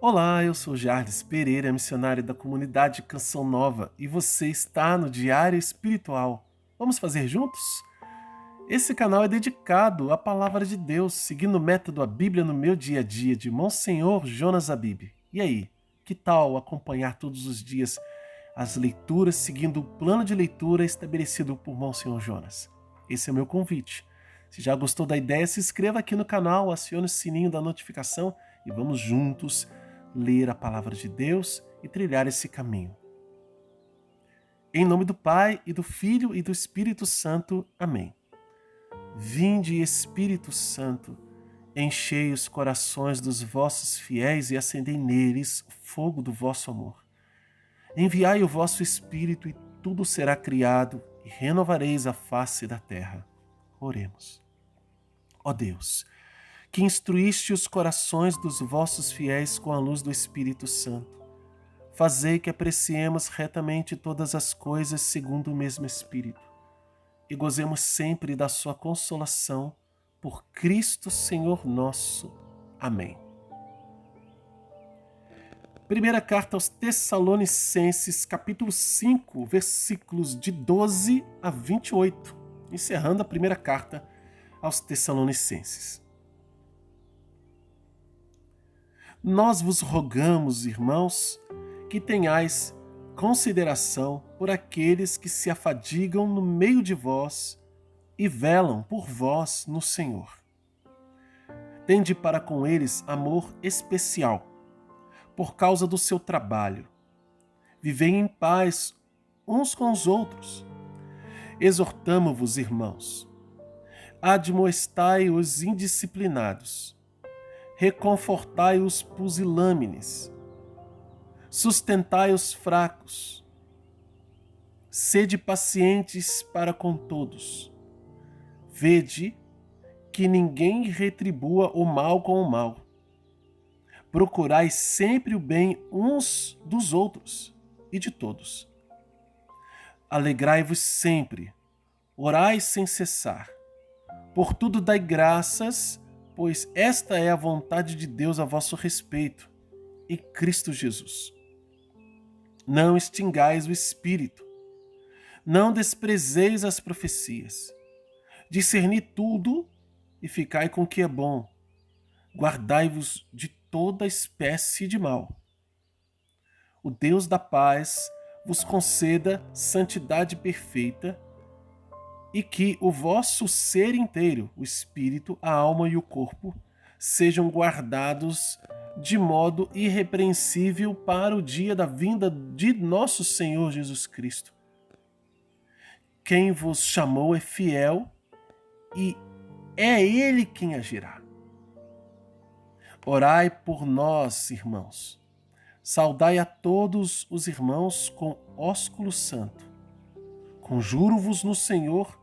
Olá, eu sou Jardes Pereira, missionário da comunidade Canção Nova, e você está no Diário Espiritual. Vamos fazer juntos? Esse canal é dedicado à palavra de Deus, seguindo o método A Bíblia no meu dia a dia, de Monsenhor Jonas Abib. E aí, que tal acompanhar todos os dias as leituras, seguindo o plano de leitura estabelecido por Monsenhor Jonas? Esse é o meu convite. Se já gostou da ideia, se inscreva aqui no canal, acione o sininho da notificação e vamos juntos ler a palavra de Deus e trilhar esse caminho. Em nome do Pai, e do Filho, e do Espírito Santo. Amém. Vinde, Espírito Santo, enchei os corações dos vossos fiéis e acendei neles o fogo do vosso amor. Enviai o vosso Espírito e tudo será criado e renovareis a face da terra. Oremos. Ó Deus, que instruíste os corações dos vossos fiéis com a luz do Espírito Santo, fazei que apreciemos retamente todas as coisas segundo o mesmo Espírito e gozemos sempre da sua consolação por Cristo Senhor nosso. Amém. Primeira carta aos Tessalonicenses, capítulo 5, versículos de 12 a 28, encerrando a primeira carta aos Tessalonicenses. Nós vos rogamos, irmãos, que tenhais consideração por aqueles que se afadigam no meio de vós e velam por vós no Senhor. Tende para com eles amor especial, por causa do seu trabalho. Vivei em paz uns com os outros. Exortamo-vos, irmãos, admoestai os indisciplinados, reconfortai os pusilâmines, sustentai os fracos, sede pacientes para com todos. Vede que ninguém retribua o mal com o mal. Procurai sempre o bem uns dos outros e de todos. Alegrai-vos sempre, orai sem cessar. Por tudo dai graças, pois esta é a vontade de Deus a vosso respeito, em Cristo Jesus. Não extingais o Espírito, não desprezeis as profecias. Discerni tudo e ficai com o que é bom. Guardai-vos de toda espécie de mal. O Deus da paz vos conceda santidade perfeita e que o vosso ser inteiro, o espírito, a alma e o corpo, sejam guardados de modo irrepreensível para o dia da vinda de nosso Senhor Jesus Cristo. Quem vos chamou é fiel e é Ele quem agirá. Orai por nós, irmãos. Saudai a todos os irmãos com ósculo santo. Conjuro-vos no Senhor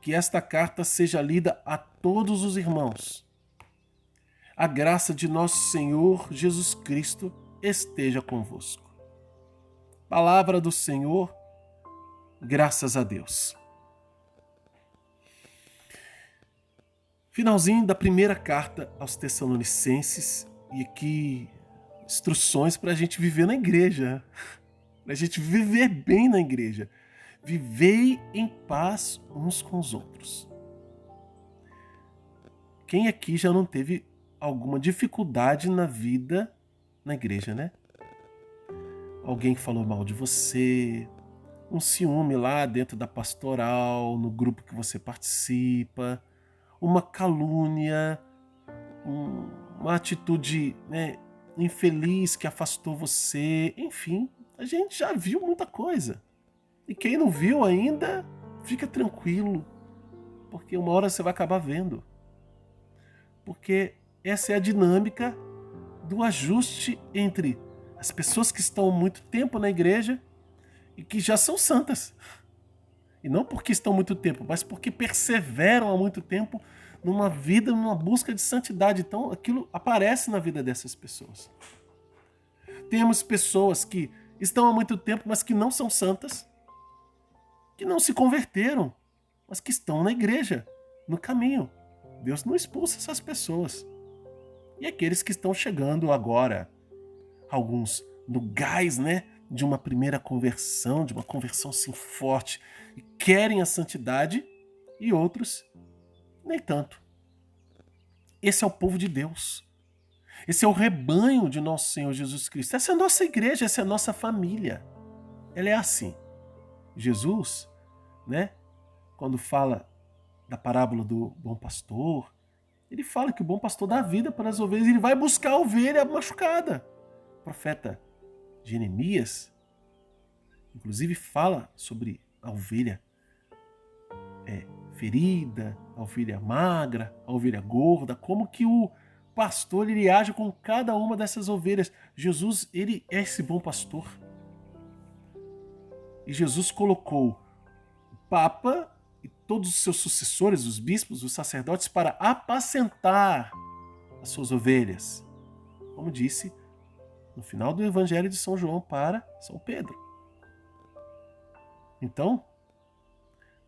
que esta carta seja lida a todos os irmãos. A graça de nosso Senhor Jesus Cristo esteja convosco. Palavra do Senhor, graças a Deus. Finalzinho da primeira carta aos Tessalonicenses, e aqui instruções para a gente viver na igreja, para a gente viver bem na igreja. Vivei em paz uns com os outros. Quem aqui já não teve alguma dificuldade na vida na igreja, né? Alguém que falou mal de você, um ciúme lá dentro da pastoral, no grupo que você participa, uma calúnia, uma atitude, né, infeliz que afastou você, enfim, a gente já viu muita coisa. E quem não viu ainda, fica tranquilo, porque uma hora você vai acabar vendo. Porque essa é a dinâmica do ajuste entre as pessoas que estão há muito tempo na igreja e que já são santas. E não porque estão há muito tempo, mas porque perseveram há muito tempo numa vida, numa busca de santidade. Então aquilo aparece na vida dessas pessoas. Temos pessoas que estão há muito tempo, mas que não são santas, que não se converteram, mas que estão na igreja, no caminho. Deus não expulsa essas pessoas. E aqueles que estão chegando agora, alguns no gás, né, de uma primeira conversão, de uma conversão assim forte, e querem a santidade, e outros nem tanto. Esse é o povo de Deus. Esse é o rebanho de nosso Senhor Jesus Cristo. Essa é a nossa igreja, essa é a nossa família. Ela é assim. Jesus, né, quando fala da parábola do bom pastor, ele fala que o bom pastor dá vida para as ovelhas, ele vai buscar a ovelha machucada. O profeta Jeremias, inclusive, fala sobre a ovelha ferida, a ovelha magra, a ovelha gorda, como que o pastor ele age com cada uma dessas ovelhas. Jesus, ele é esse bom pastor. E Jesus colocou o Papa e todos os seus sucessores, os bispos, os sacerdotes, para apacentar as suas ovelhas. Como disse no final do Evangelho de São João para São Pedro. Então,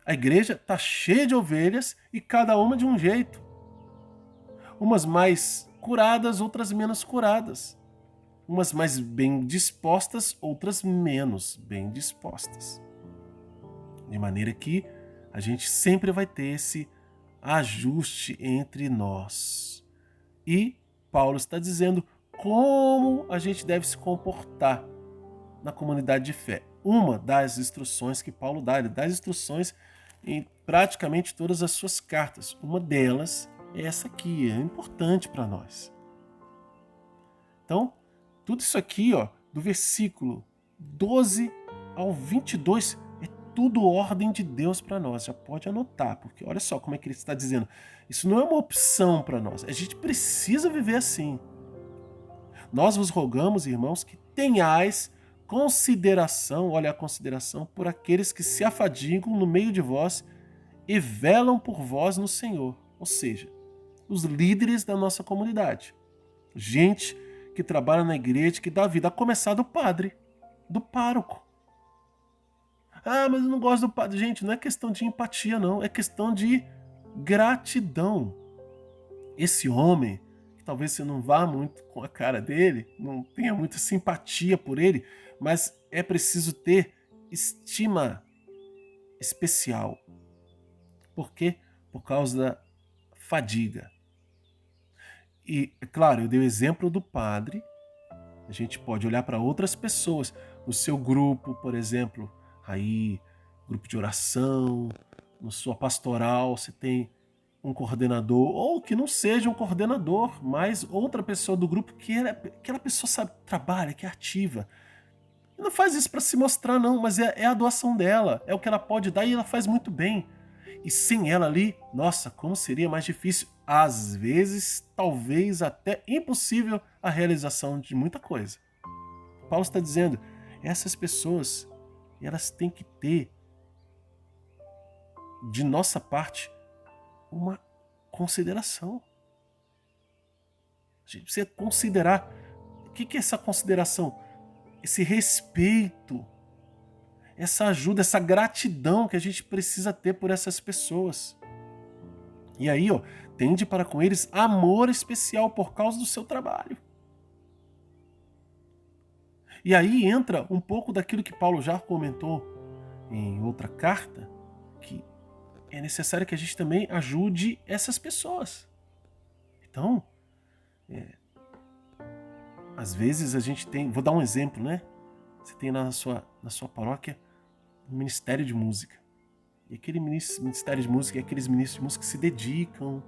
a igreja está cheia de ovelhas e cada uma de um jeito. Umas mais curadas, outras menos curadas. Umas mais bem dispostas, outras menos bem dispostas. De maneira que a gente sempre vai ter esse ajuste entre nós. E Paulo está dizendo como a gente deve se comportar na comunidade de fé. Uma das instruções que Paulo dá, ele dá as instruções em praticamente todas as suas cartas. Uma delas é essa aqui, é importante para nós. Então, tudo isso aqui, ó, do versículo 12 ao 22, é tudo ordem de Deus para nós. Já pode anotar, porque olha só como é que ele está dizendo. Isso não é uma opção para nós, a gente precisa viver assim. Nós vos rogamos, irmãos, que tenhais consideração, olha a consideração, por aqueles que se afadigam no meio de vós e velam por vós no Senhor. Ou seja, os líderes da nossa comunidade. Gente que trabalha na igreja, que dá vida, a começar do padre, do pároco. Ah, mas eu não gosto do padre. Gente, não é questão de empatia, não. É questão de gratidão. Esse homem, que talvez você não vá muito com a cara dele, não tenha muita simpatia por ele, mas é preciso ter estima especial. Por quê? Por causa da fadiga. E, é claro, eu dei o exemplo do padre. A gente pode olhar para outras pessoas. No seu grupo, por exemplo, aí, grupo de oração, na sua pastoral, você tem um coordenador, ou que não seja um coordenador, mas outra pessoa do grupo que aquela pessoa sabe, trabalha, que é ativa. E não faz isso para se mostrar, não, mas é a doação dela, é o que ela pode dar e ela faz muito bem. E sem ela ali, nossa, como seria mais difícil, às vezes, talvez até impossível a realização de muita coisa. Paulo está dizendo, essas pessoas, elas têm que ter, de nossa parte, uma consideração. A gente precisa considerar. O que é essa consideração? Esse respeito, essa ajuda, essa gratidão que a gente precisa ter por essas pessoas. E aí, ó, tende para com eles amor especial por causa do seu trabalho. E aí entra um pouco daquilo que Paulo já comentou em outra carta, que é necessário que a gente também ajude essas pessoas. Então, às vezes a gente tem, vou dar um exemplo, né? Você tem na sua paróquia um ministério de música. E aquele ministério de música é aqueles ministros de música que se dedicam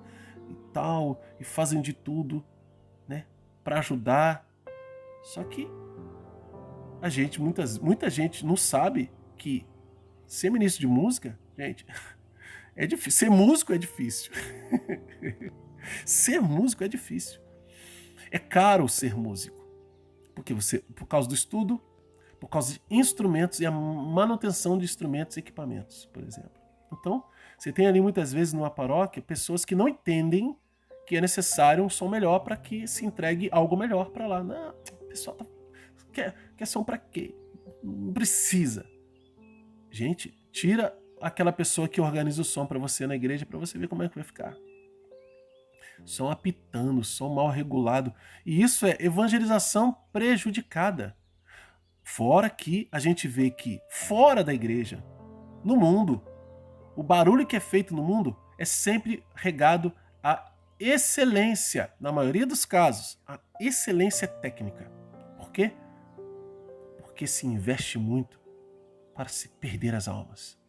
e tal, e fazem de tudo, né, para ajudar. Só que a gente, muita gente não sabe que ser ministro de música, gente, é difícil. Ser músico é difícil. Ser músico é difícil. É caro ser músico. Porque por causa do estudo, por causa de instrumentos e a manutenção de instrumentos e equipamentos, por exemplo. Então, você tem ali muitas vezes numa paróquia pessoas que não entendem que é necessário um som melhor para que se entregue algo melhor para lá. Não, o pessoal quer som para quê? Não precisa. Gente, tira aquela pessoa que organiza o som para você na igreja para você ver como é que vai ficar. som apitando, som mal regulado. E isso é evangelização prejudicada. Fora que a gente vê que fora da igreja, no mundo, o barulho que é feito no mundo é sempre regado à excelência, na maioria dos casos, a excelência técnica. Por quê? Porque se investe muito para se perder as almas.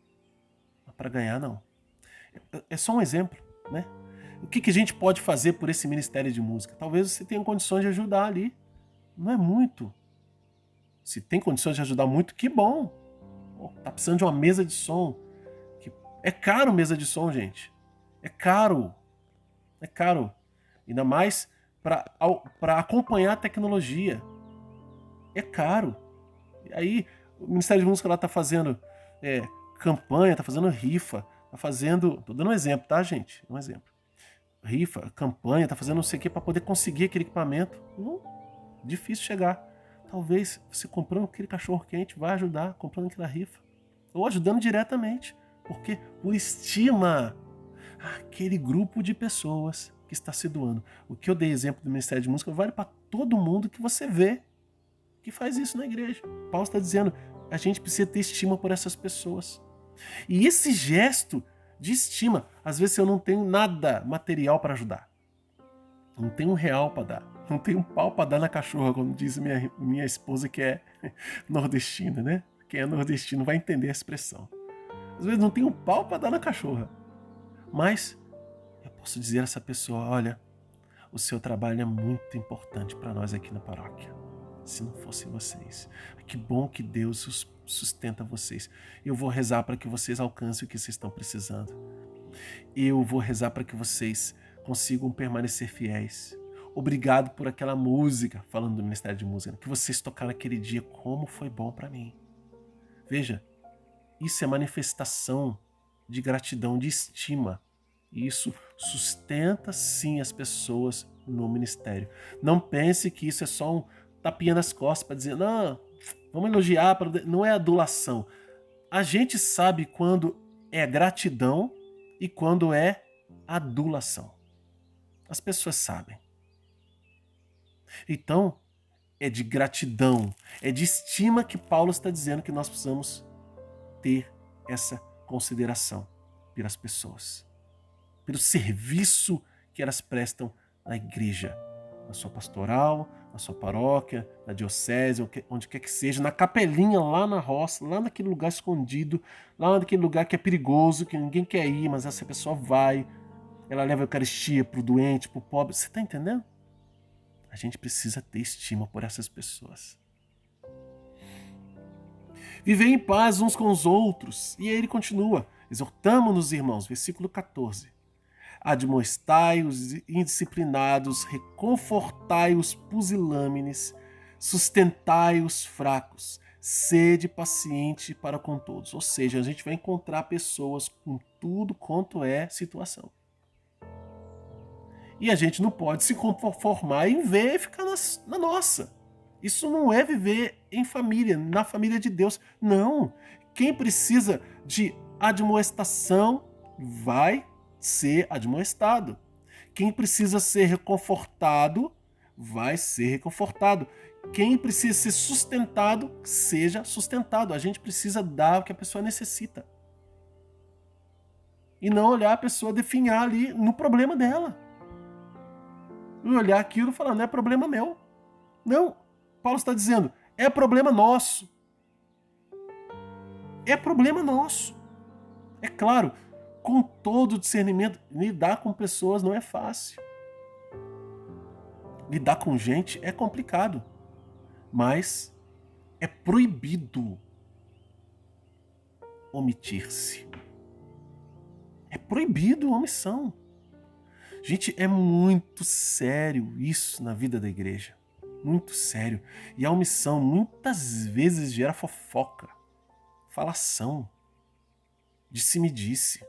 Mas para ganhar, não. É só um exemplo, né? O que a gente pode fazer por esse ministério de música? Talvez você tenha condições de ajudar ali. Não é muito. Se tem condições de ajudar muito, que bom. Tá precisando de uma mesa de som. É caro mesa de som, gente. É caro. É caro. Ainda mais para acompanhar a tecnologia. É caro. Aí o Ministério de Música lá tá fazendo campanha, tá fazendo rifa, tá fazendo... Tô dando um exemplo, tá, gente? Um exemplo. Rifa, campanha, tá fazendo não sei o que para poder conseguir aquele equipamento. Difícil chegar. Talvez você comprando aquele cachorro quente vai ajudar, comprando aquela rifa. Ou ajudando diretamente. Porque por estima aquele grupo de pessoas que está se doando. O que eu dei exemplo do Ministério de Música vale para todo mundo que você vê que faz isso na igreja. Paulo está dizendo, a gente precisa ter estima por essas pessoas. E esse gesto de estima, às vezes eu não tenho nada material para ajudar. Não tenho um real para dar. Não tenho um pau para dar na cachorra, como diz minha esposa, que é nordestina, né? Quem é nordestino vai entender a expressão. Às vezes não tenho um pau para dar na cachorra. Mas eu posso dizer a essa pessoa, olha, o seu trabalho é muito importante para nós aqui na paróquia. Se não fossem vocês. Que bom que Deus sustenta vocês. Eu vou rezar para que vocês alcancem o que vocês estão precisando. Eu vou rezar para que vocês consigam permanecer fiéis. Obrigado por aquela música, falando do Ministério de Música, que vocês tocaram aquele dia, como foi bom para mim. Veja, isso é manifestação de gratidão, de estima. E isso sustenta sim as pessoas no ministério. Não pense que isso é só um tapinha nas costas para dizer, não, vamos elogiar, não é adulação. A gente sabe quando é gratidão e quando é adulação. As pessoas sabem. Então, é de gratidão, é de estima que Paulo está dizendo que nós precisamos ter essa consideração pelas pessoas, pelo serviço que elas prestam na igreja, na sua pastoral, na sua paróquia, na diocese, onde quer que seja, na capelinha lá na roça, lá naquele lugar escondido, lá naquele lugar que é perigoso, que ninguém quer ir, mas essa pessoa vai, ela leva a Eucaristia para o doente, para o pobre. Você está entendendo? A gente precisa ter estima por essas pessoas. Viver em paz uns com os outros. E aí ele continua. Exortamo-nos, irmãos, versículo 14. Admoestai os indisciplinados, reconfortai os pusilâmines, sustentai os fracos, sede paciente para com todos. Ou seja, a gente vai encontrar pessoas com tudo quanto é situação. E a gente não pode se conformar em ver e ficar na nossa. Isso não é viver em família, na família de Deus. Não. Quem precisa de admoestação vai ser admoestado. Quem precisa ser reconfortado vai ser reconfortado. Quem precisa ser sustentado, seja sustentado. A gente precisa dar o que a pessoa necessita. E não olhar a pessoa definhar ali no problema dela. E olhar aquilo e falar, não é problema meu. Não. Paulo está dizendo, é problema nosso. É problema nosso. É claro, com todo discernimento, lidar com pessoas não é fácil. Lidar com gente é complicado. Mas é proibido omitir-se. É proibido a omissão. Gente, é muito sério isso na vida da igreja. Muito sério. E a omissão muitas vezes gera fofoca, falação, disse-me-disse.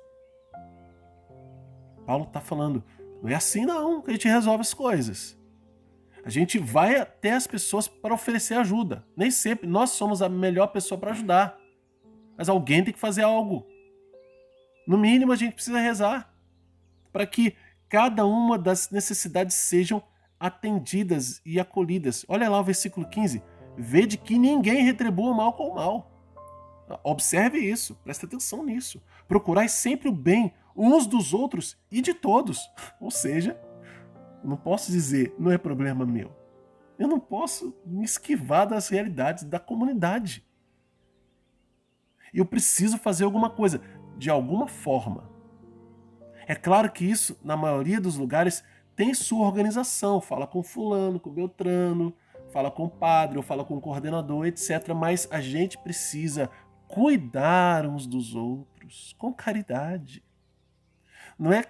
Paulo está falando, não é assim não que a gente resolve as coisas. A gente vai até as pessoas para oferecer ajuda. Nem sempre nós somos a melhor pessoa para ajudar. Mas alguém tem que fazer algo. No mínimo a gente precisa rezar para que cada uma das necessidades sejam atendidas e acolhidas. Olha lá o versículo 15. Vede que ninguém retribua o mal com o mal. Observe isso, presta atenção nisso. Procurai sempre o bem uns dos outros e de todos. Ou seja, eu não posso dizer, não é problema meu. Eu não posso me esquivar das realidades da comunidade. Eu preciso fazer alguma coisa, de alguma forma. É claro que isso, na maioria dos lugares, tem sua organização. Fala com fulano, com beltrano, fala com o padre, ou fala com o coordenador, etc. Mas a gente precisa cuidar uns dos outros com caridade. Não é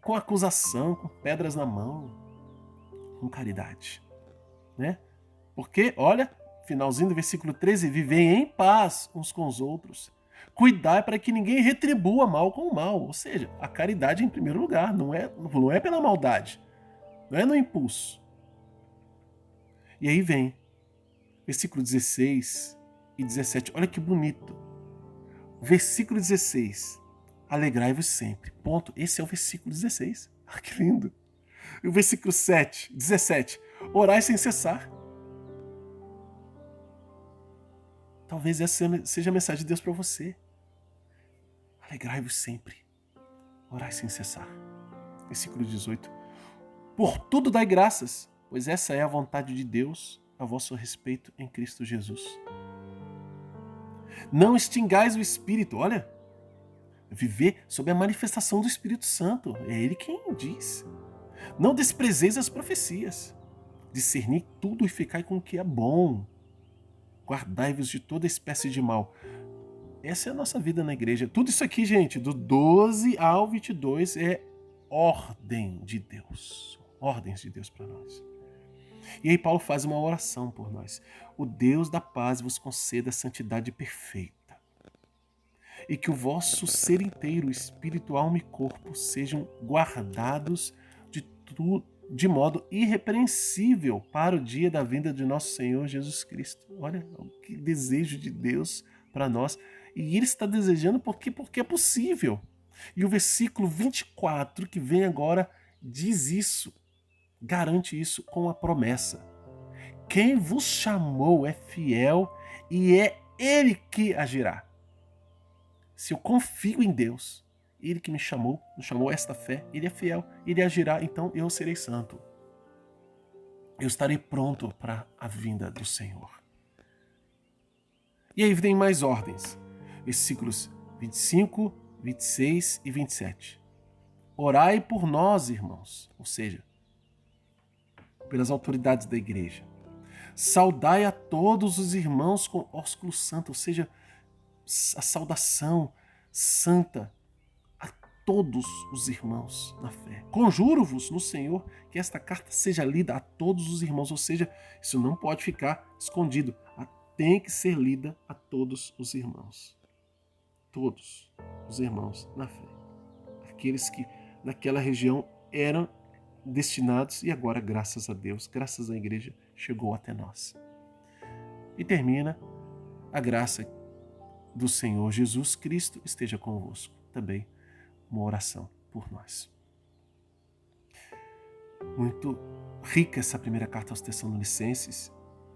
com acusação, com pedras na mão, com caridade. Né? Porque, olha, finalzinho do versículo 13, vivei em paz uns com os outros. Cuidar para que ninguém retribua mal com o mal. Ou seja, a caridade em primeiro lugar, não é pela maldade, não é no impulso. E aí vem, versículo 16 e 17, olha que bonito. Versículo 16, alegrai-vos sempre. Ponto. Esse é o versículo 16. Ah, que lindo. E o versículo 17, orai sem cessar. Talvez essa seja a mensagem de Deus para você. Alegrai-vos sempre. Orai sem cessar. Versículo 18. Por tudo dai graças, pois essa é a vontade de Deus a vosso respeito em Cristo Jesus. Não extingais o Espírito. Olha, viver sob a manifestação do Espírito Santo. É Ele quem diz. Não desprezeis as profecias. Discerni tudo e ficai com o que é bom. Guardai-vos de toda espécie de mal. Essa é a nossa vida na igreja. Tudo isso aqui, gente, do 12 ao 22 é ordem de Deus. Ordens de Deus para nós. E aí Paulo faz uma oração por nós. O Deus da paz vos conceda a santidade perfeita. E que o vosso ser inteiro, espírito, alma e corpo, sejam guardados de modo irrepreensível para o dia da vinda de nosso Senhor Jesus Cristo. Olha que desejo de Deus para nós. E Ele está desejando porque é possível. E o versículo 24 que vem agora diz isso, garante isso com a promessa. Quem vos chamou é fiel e é Ele que agirá. Se eu confio em Deus, Ele que nos chamou a esta fé, Ele é fiel, Ele agirá, então eu serei santo. Eu estarei pronto para a vinda do Senhor. E aí vem mais ordens. Versículos 25, 26 e 27. Orai por nós, irmãos, ou seja, pelas autoridades da igreja. Saudai a todos os irmãos com ósculo santo, ou seja, a saudação santa a todos os irmãos na fé. Conjuro-vos no Senhor que esta carta seja lida a todos os irmãos, ou seja, isso não pode ficar escondido, tem que ser lida a todos os irmãos. Todos os irmãos na fé. Aqueles que naquela região eram destinados e agora, graças a Deus, graças à igreja, chegou até nós. E termina: a graça do Senhor Jesus Cristo esteja convosco. Também uma oração por nós. Muito rica essa primeira carta aos Tessalonicenses,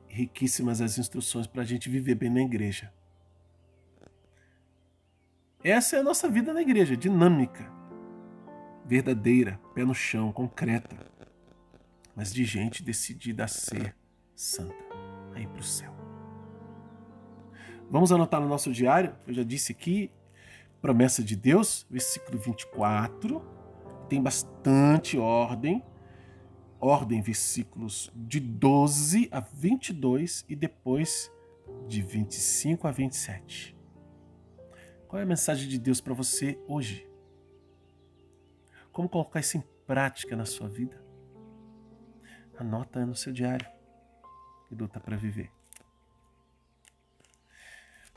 riquíssimas as instruções para a gente viver bem na igreja. Essa é a nossa vida na igreja, dinâmica, verdadeira, pé no chão, concreta, mas de gente decidida a ser santa, a ir para o céu. Vamos anotar no nosso diário, eu já disse aqui, promessa de Deus, versículo 24, tem bastante ordem, versículos de 12 a 22 e depois de 25 a 27. Qual é a mensagem de Deus para você hoje? Como colocar isso em prática na sua vida? Anota no seu diário e luta para viver.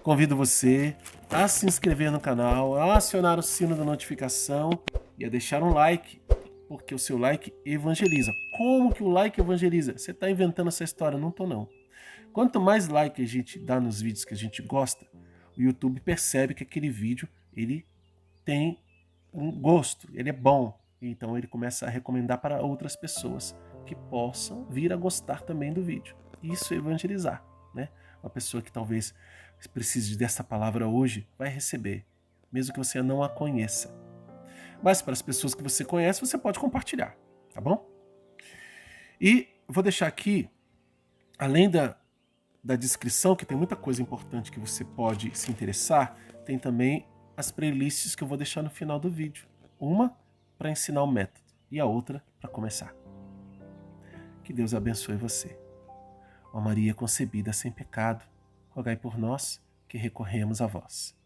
Convido você a se inscrever no canal, a acionar o sino da notificação e a deixar um like, porque o seu like evangeliza. Como que o like evangeliza? Você está inventando essa história? Não estou não. Quanto mais like a gente dá nos vídeos que a gente gosta, o YouTube percebe que aquele vídeo ele tem um gosto, ele é bom, Então ele começa a recomendar para outras pessoas que possam vir a gostar também do vídeo. Isso é evangelizar, né? Uma pessoa que talvez precise dessa palavra hoje vai receber, mesmo que você não a conheça. Mas para as pessoas que você conhece, você pode compartilhar, tá bom? E vou deixar aqui, além da descrição, que tem muita coisa importante que você pode se interessar, tem também as playlists que eu vou deixar no final do vídeo. Uma para ensinar o método e a outra para começar. Que Deus abençoe você. Ó Maria concebida sem pecado, rogai por nós que recorremos a vós.